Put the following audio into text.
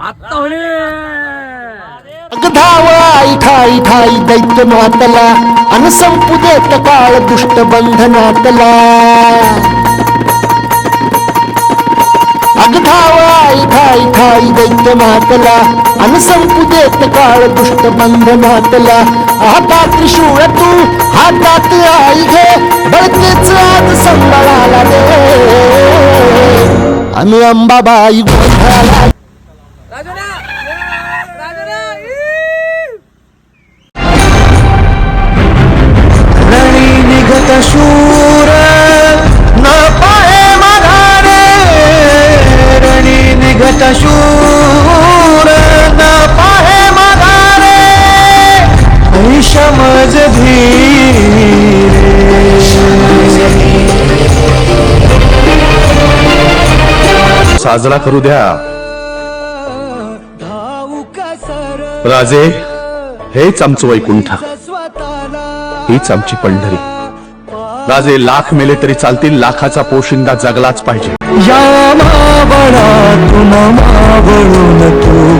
आता होणे धाव आई ठाई ठाई दैत्य मातला अन संपू देत काळ दुष्ट बंधनातला धाव आई ठाई ठाई दैत्य मातला अन संपू देत काळ दुष्ट बंधनातला हातात त्रिशूळ तू हातात आई घे बळतेच आज संबळाला दे आम्ही अंबाबाई गोंधळाला शूर न पाहे माघारे रणी निघत शूर न पाहे माघारे समज धीरे साजरा करू द्या राजे. हेच आमचं वैकुंठ, हीच आमची पंढरी. राजे लाख मेले तरी चालतील, लाखाचा पोशिंदा जगलाच पाहिजे. या मावळातून मावळून तू